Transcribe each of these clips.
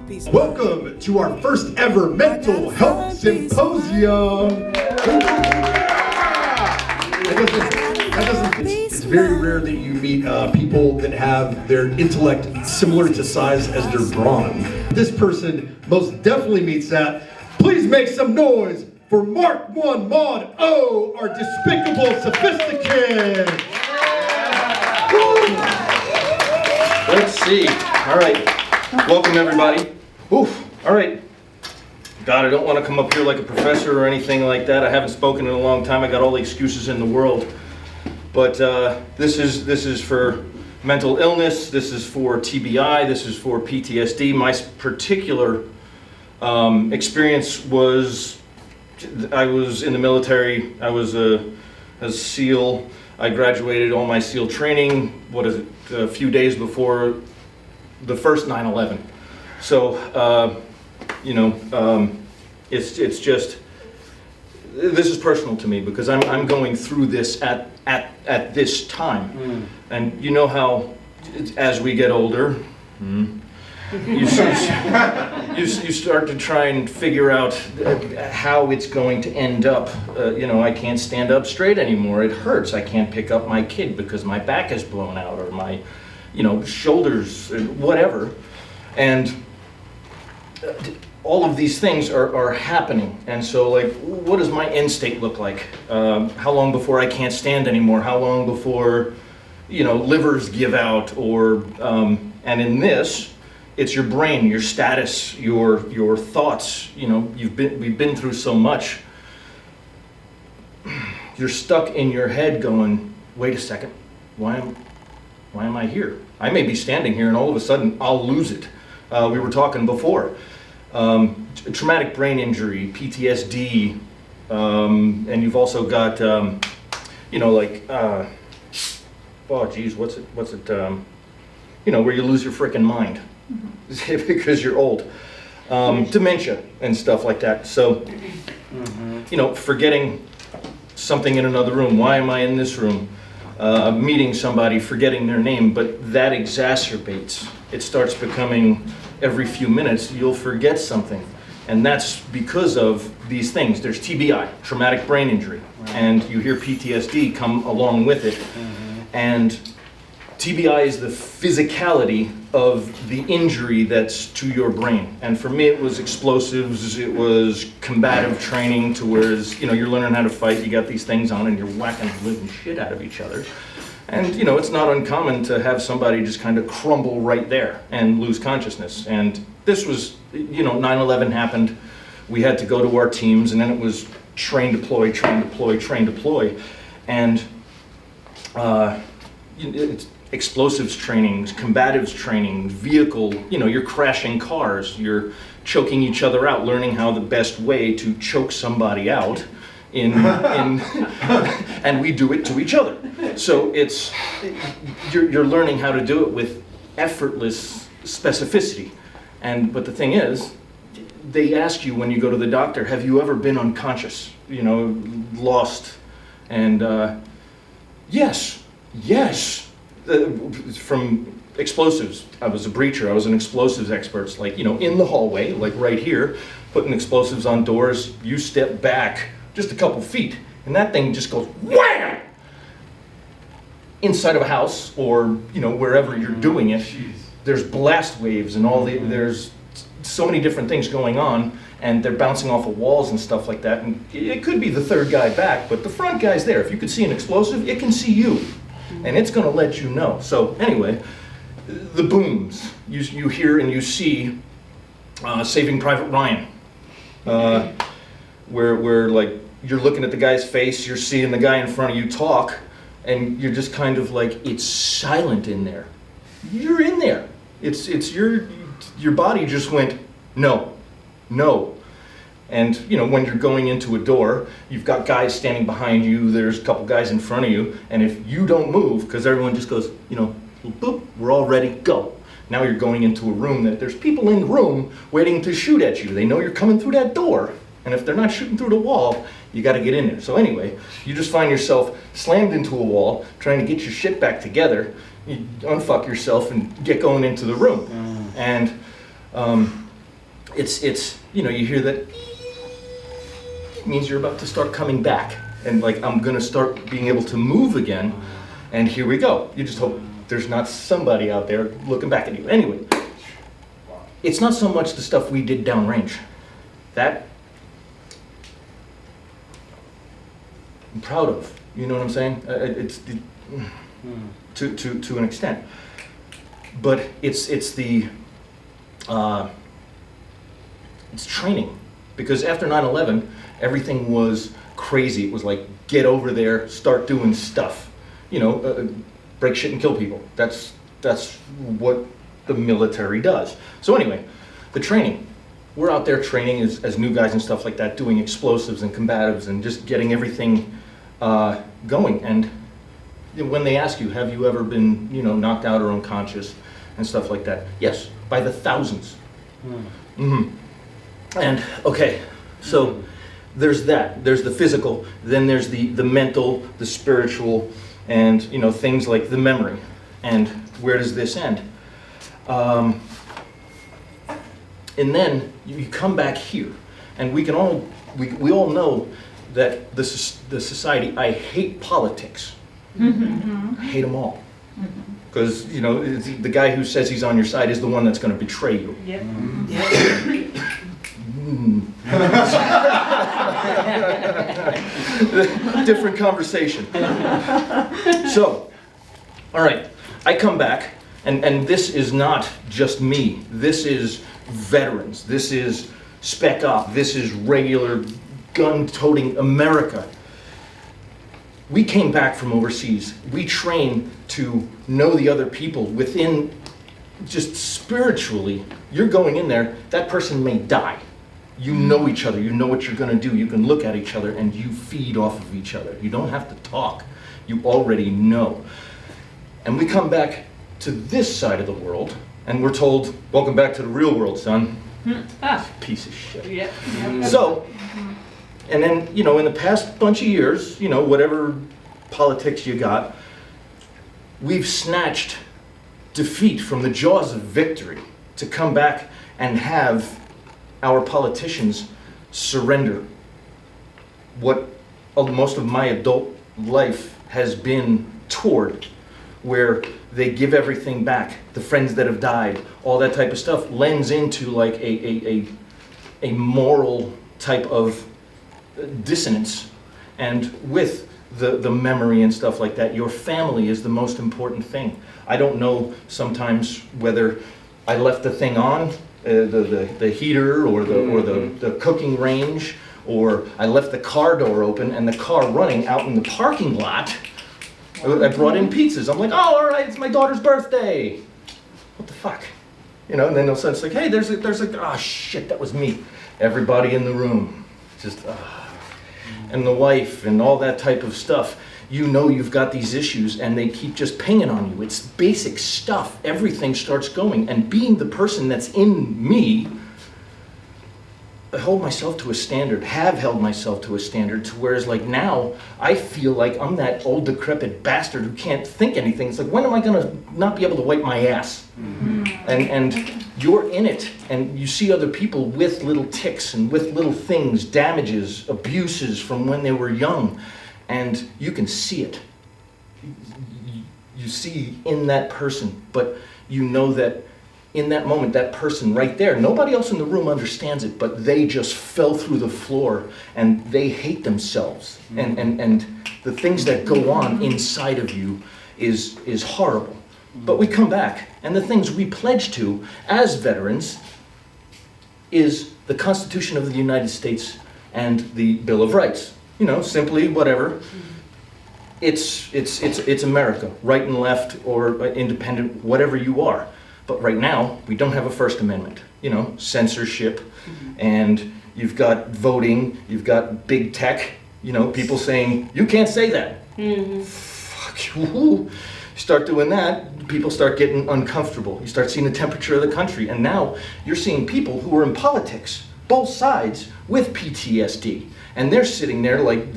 Welcome to our first ever Mental Health Symposium. It's very rare that you meet people that have their intellect similar to size as their brawn. This person most definitely meets that. Please make some noise for Mark1 Mod0, our despicable sophisticate. Let's see. All right. Welcome, everybody. Oof. All right. God, I don't want to come up here like a professor or anything like that. I haven't spoken in a long time. I got all the excuses in the world. But this is for mental illness. This is for TBI. This is for PTSD. My particular experience was, I was in the military. I was a SEAL. I graduated all my SEAL training, a few days before the first 9/11. So, it's just, this is personal to me because I'm going through this at this time. And you know how, as we get older, you start to try and figure out how it's going to end up. I can't stand up straight anymore. It hurts. I can't pick up my kid because my back is blown out, or my, shoulders, whatever. And all of these things are happening. And so, what does my end state look like? How long before I can't stand anymore? How long before, livers give out? Or, and in this, it's your brain, your status, your thoughts. We've been through so much. You're stuck in your head going, wait a second, why am I here? I may be standing here and all of a sudden I'll lose it. We were talking before. Traumatic brain injury, PTSD, and you've also got, what's it, where you lose your frickin' mind because you're old. Dementia and stuff like that. So, forgetting something in another room. Why am I in this room? Meeting somebody, forgetting their name, but that exacerbates. It starts becoming every few minutes you'll forget something. And that's because of these things. There's TBI, traumatic brain injury, and you hear PTSD come along with it. And TBI is the physicality of the injury that's to your brain. And for me, it was explosives, it was combative training, to whereas, you're learning how to fight, you got these things on and you're whacking the living shit out of each other. And, it's not uncommon to have somebody just kind of crumble right there and lose consciousness. And this was, 9/11 happened, we had to go to our teams, and then it was train, deploy, train, deploy, train, deploy. And it's explosives trainings, combatives training, vehicle, you're crashing cars, you're choking each other out, learning how the best way to choke somebody out and we do it to each other. So you're learning how to do it with effortless specificity. But the thing is, they ask you when you go to the doctor, have you ever been unconscious, lost? And yes. From explosives, I was a breacher, I was an explosives expert, in the hallway, right here, putting explosives on doors. You step back just a couple feet, and that thing just goes wham! Inside of a house, or, wherever you're doing it. There's blast waves and there's so many different things going on, and they're bouncing off of walls and stuff like that. And it could be the third guy back, but the front guy's there. If you could see an explosive, it can see you. And it's going to let you know. So anyway, the booms you hear and you see, Saving Private Ryan, where you're looking at the guy's face, you're seeing the guy in front of you talk, and you're just kind of it's silent in there. You're in there. It's your body just went no. And when you're going into a door, you've got guys standing behind you, there's a couple guys in front of you, and if you don't move, because everyone just goes, boop, we're all ready, go. Now you're going into a room that there's people in the room waiting to shoot at you. They know you're coming through that door, and if they're not shooting through the wall, you got to get in there. So anyway, you just find yourself slammed into a wall, trying to get your shit back together. You unfuck yourself and get going into the room. And it's you hear that, it means you're about to start coming back, and like I'm gonna start being able to move again, and here we go. You just hope there's not somebody out there looking back at you. Anyway, it's not so much the stuff we did downrange. That I'm proud of. You know what I'm saying? To an extent, but it's training, because after 9/11, everything was crazy. It was like, get over there, start doing stuff, break shit and kill people. That's what the military does. So anyway, the training. We're out there training as new guys and stuff like that, doing explosives and combatives and just getting everything going. And when they ask you, have you ever been, knocked out or unconscious and stuff like that? Yes, by the thousands. Mm-hmm. And okay, so there's that. There's the physical, then there's the mental, the spiritual, and things like the memory. And where does this end? And then you come back here, and we all know that the society. I hate politics. Mm-hmm. I hate them all. Because the guy who says he's on your side is the one that's going to betray you. Yep. Different conversation. So, all right, I come back, and this is not just me. This is veterans. This is Spec Op. This is regular gun-toting America. We came back from overseas. We train to know the other people within, just spiritually. You're going in there, that person may die. You know each other, you know what you're gonna do. You can look at each other and you feed off of each other. You don't have to talk, you already know. And we come back to this side of the world and we're told, welcome back to the real world, son. Piece of shit. Yep. So, and then, in the past bunch of years, whatever politics you got, we've snatched defeat from the jaws of victory to come back and have our politicians surrender what most of my adult life has been toward, where they give everything back, the friends that have died, all that type of stuff lends into like a moral type of dissonance. And with the memory and stuff like that, your family is the most important thing. I don't know sometimes whether I left the thing on, the heater or the cooking range, or I left the car door open and the car running out in the parking lot. I brought in pizzas. I'm like, oh, all right, it's my daughter's birthday. What the fuck? And then all of a sudden it's like, hey, there's a, oh shit, that was me. Everybody in the room, just, and the wife and all that type of stuff. You've got these issues and they keep just pinging on you. It's basic stuff. Everything starts going. And being the person that's in me, I hold myself to a standard, have held myself to a standard, to whereas like now, I feel like I'm that old decrepit bastard who can't think anything. It's like, when am I gonna not be able to wipe my ass? Mm-hmm. And you're in it, and you see other people with little tics and with little things, damages, abuses from when they were young, and you can see it. You see in that person, but you know that in that moment, that person right there, nobody else in the room understands it, but they just fell through the floor and they hate themselves. Mm-hmm. And the things that go on inside of you is horrible. Mm-hmm. But we come back, and the things we pledge to as veterans is the Constitution of the United States and the Bill of Rights. Simply whatever. It's America, right and left or independent, whatever you are. But right now, we don't have a First Amendment, censorship, and you've got voting, you've got big tech, people saying, you can't say that. Mm-hmm. Fuck you. You start doing that, people start getting uncomfortable. You start seeing the temperature of the country, and now you're seeing people who are in politics, both sides, with PTSD. And they're sitting there like,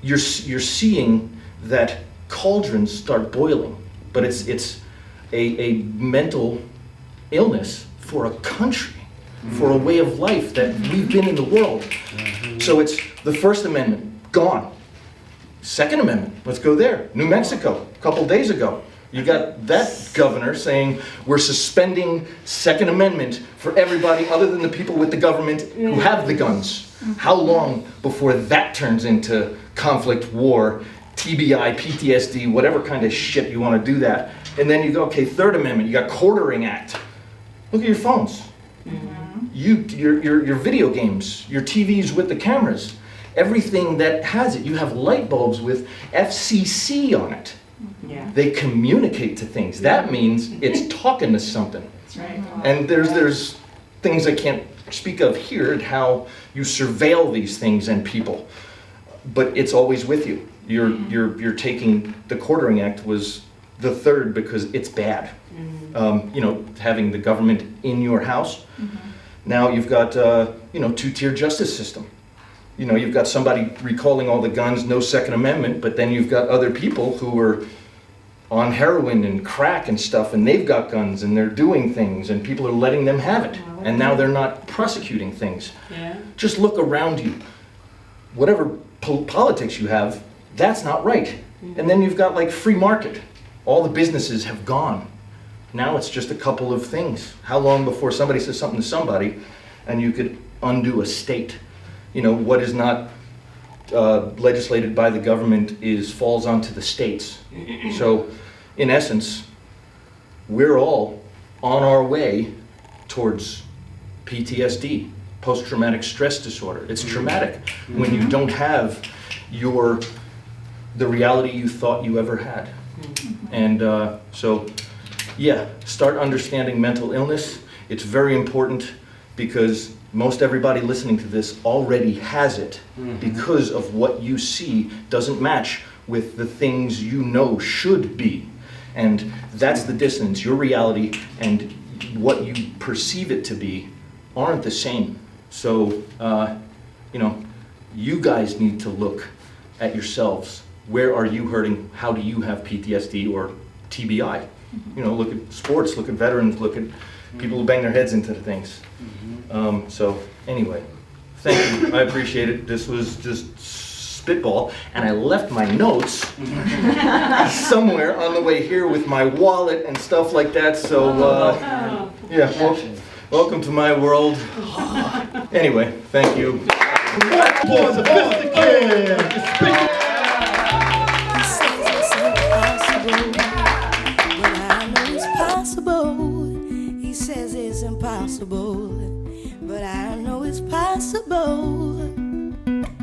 you're seeing that cauldrons start boiling, but it's a mental illness for a country. for a way of life that we've been in the world. So it's the First Amendment, gone. Second Amendment, let's go there. New Mexico, a couple days ago. You got that governor saying we're suspending Second Amendment for everybody other than the people with the government who have the guns. How long before that turns into conflict, war, TBI, PTSD, whatever kind of shit you want to do that? And then you go, okay, Third Amendment, you got Quartering Act. Look at your phones. Your video games, your TVs with the cameras, everything that has it. You have light bulbs with FCC on it. Yeah. They communicate to things. That means it's talking to something. That's right. And there's things I can't speak of here, and how you surveil these things and people. But it's always with you. You're taking, the Quartering Act was the third because it's bad. Having the government in your house. Now you've got, two-tier justice system. You've got somebody recalling all the guns, no Second Amendment, but then you've got other people who are on heroin and crack and stuff, and they've got guns and they're doing things, and people are letting them have it. And now they're not prosecuting things. Yeah. Just look around you. Whatever politics you have, that's not right. And then you've got like free market. All the businesses have gone. Now it's just a couple of things. How long before somebody says something to somebody and you could undo a state? What is not legislated by the government falls onto the states. So, in essence, we're all on our way towards PTSD, post-traumatic stress disorder. It's traumatic when you don't have the reality you thought you ever had. And start understanding mental illness. It's very important because most everybody listening to this already has it because of what you see doesn't match with the things you know should be. And that's the dissonance. Your reality and what you perceive it to be aren't the same. So, you guys need to look at yourselves. Where are you hurting? How do you have PTSD or TBI? Look at sports, look at veterans, look at people who bang their heads into things. Anyway, thank you. I appreciate it. This was just spitball, and I left my notes somewhere on the way here with my wallet and stuff like that. So, welcome to my world. Anyway, thank you. More sophisticated. He says it's impossible, but I know it's possible.